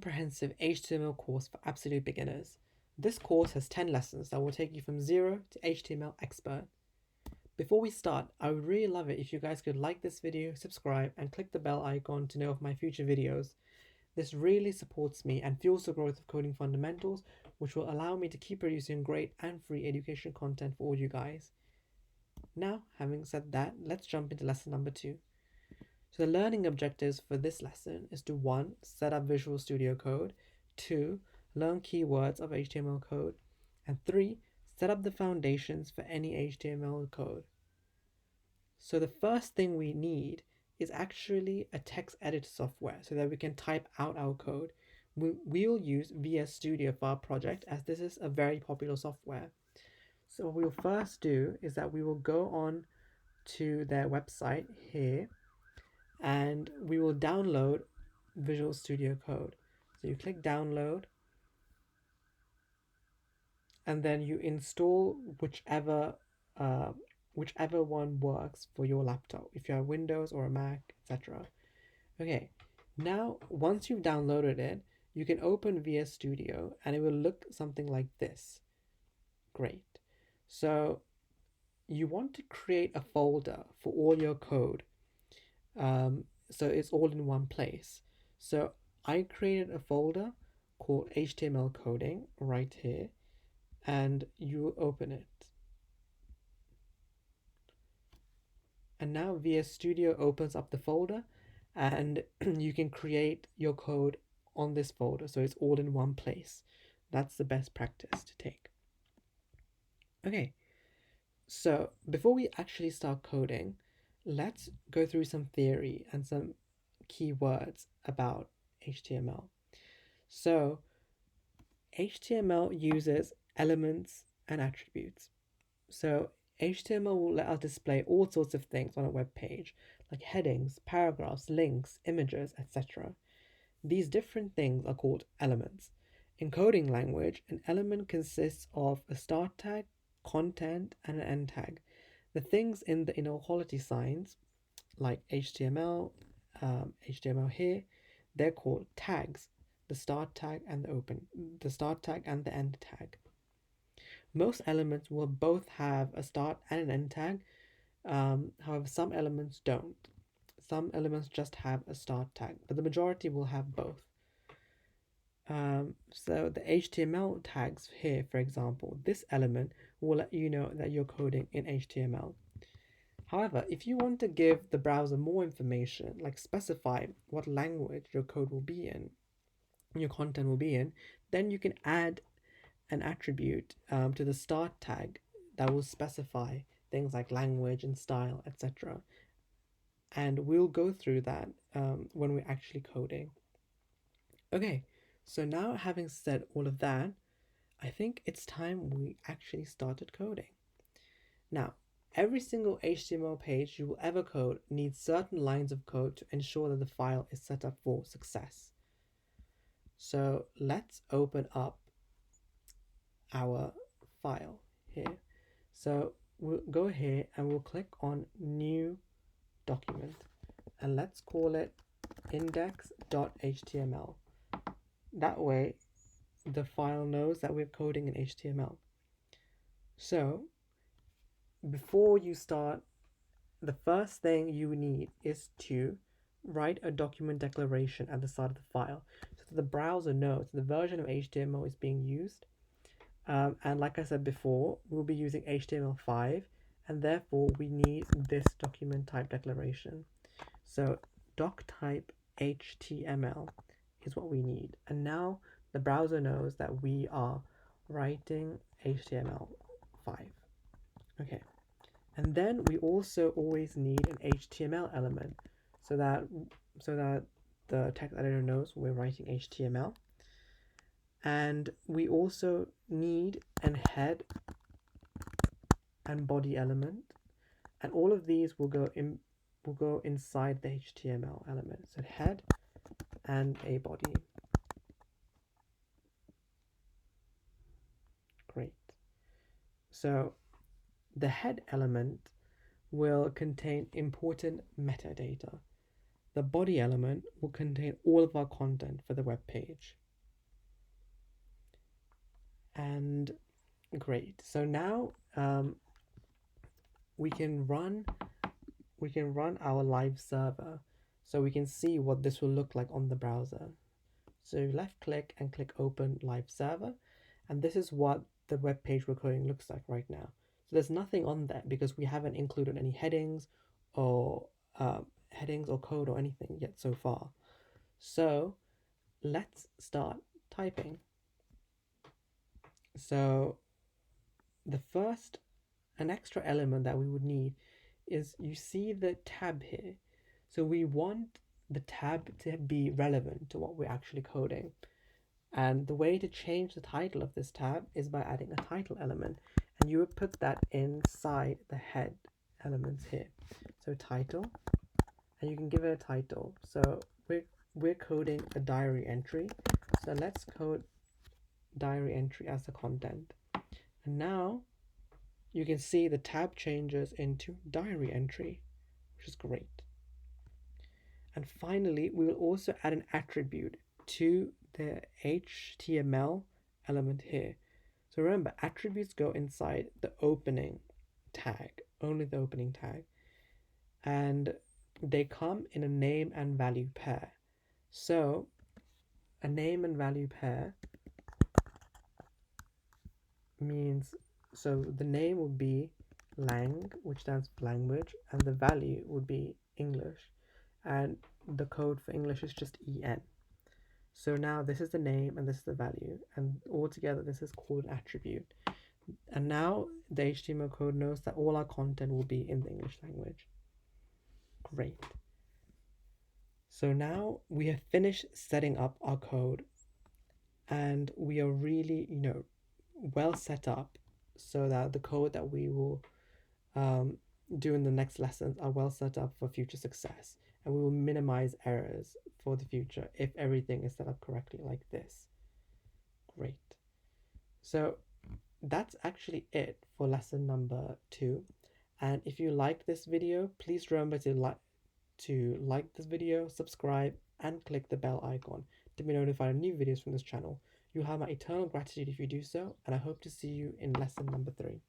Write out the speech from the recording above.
Comprehensive HTML course for absolute beginners. This course has 10 lessons that will take you from zero to HTML expert. Before we start, I would really love it if you guys could like this video, subscribe, and click the bell icon to know of my future videos. This really supports me and fuels the growth of coding fundamentals, which will allow me to keep producing great and free education content for all you guys. Now, having said that, let's jump into lesson number 2. So the learning objectives for this lesson is to 1. Set up Visual Studio Code, 2. Learn keywords of HTML code, and 3. Set up the foundations for any HTML code. So the first thing we need is actually a text editor software so that we can type out our code. We'll use VS Studio for our project as this is a very popular software. So what we'll first do is that we will go on to their website here and we will download Visual Studio Code. So you click download and then you install whichever one works for your laptop, if you have Windows or a Mac, etc. Okay, now once you've downloaded it, you can open VS Studio and it will look something like this. Great. So you want to create a folder for all your code. So it's all in one place. So I created a folder called HTML coding right here, and you open it. And now VS Studio opens up the folder and you can create your code on this folder. So it's all in one place. That's the best practice to take. Okay, so before we actually start coding, let's go through some theory and some keywords about HTML. So HTML uses elements and attributes. So HTML will let us display all sorts of things on a web page, like headings, paragraphs, links, images, etc. These different things are called elements. In coding language, an element consists of a start tag, content, and an end tag. The things in the inequality signs, like HTML here, they're called tags. The start tag and the end tag. Most elements will both have a start and an end tag. However, some elements don't. Some elements just have a start tag, but the majority will have both. So the HTML tags here, for example, this element will let you know that you're coding in HTML. However, if you want to give the browser more information, like specify what language your code will be in, your content will be in, then you can add an attribute to the start tag that will specify things like language and style, etc. And we'll go through that when we're actually coding. Okay, so now having said all of that, I think it's time we actually started coding. Now, every single HTML page you will ever code needs certain lines of code to ensure that the file is set up for success. So let's open up our file here. So we'll go here and we'll click on new document and let's call it index.html. That way the file knows that we're coding in HTML. So before you start, the first thing you need is to write a document declaration at the start of the file so that the browser knows the version of HTML is being used. And like I said before, we'll be using HTML5 and therefore we need this document type declaration. So doc type HTML is what we need. And now the browser knows that we are writing HTML5. Okay. And then we also always need an HTML element so that the text editor knows we're writing HTML. And we also need a head and body element, and all of these will go inside the HTML element. So head and a body. Great. So the head element will contain important metadata. the body element will contain all of our content for the web page. And great. So now we can run our live server, so we can see what this will look like on the browser. So left click and click open live server, and this is what the web page we're coding looks like right now. So there's nothing on there because we haven't included any headings or code or anything yet so far. So let's start typing. So an extra element that we would need is, you see the tab here. So we want the tab to be relevant to what we're actually coding. And the way to change the title of this tab is by adding a title element. And you would put that inside the head elements here. So title, and you can give it a title. So we're coding a diary entry. So let's code diary entry as the content. And now you can see the tab changes into diary entry, which is great. And finally, we will also add an attribute to the HTML element here. So remember, attributes go inside the opening tag, only the opening tag. And they come in a name and value pair. So a name and value pair means, so the name would be lang, which stands for language, and the value would be English, and the code for English is just en. So now this is the name and this is the value, and altogether this is called an attribute. And now the HTML code knows that all our content will be in the English language. Great. So now we have finished setting up our code, and we are really, well set up so that the code that we will do in the next lessons are well set up for future success, and we will minimize errors for the future if everything is set up correctly like this. Great. So that's actually it for lesson number 2. And if you liked this video, please remember to like this video, subscribe, and click the bell icon to be notified of new videos from this channel. You have my eternal gratitude if you do so, and I hope to see you in lesson number 3.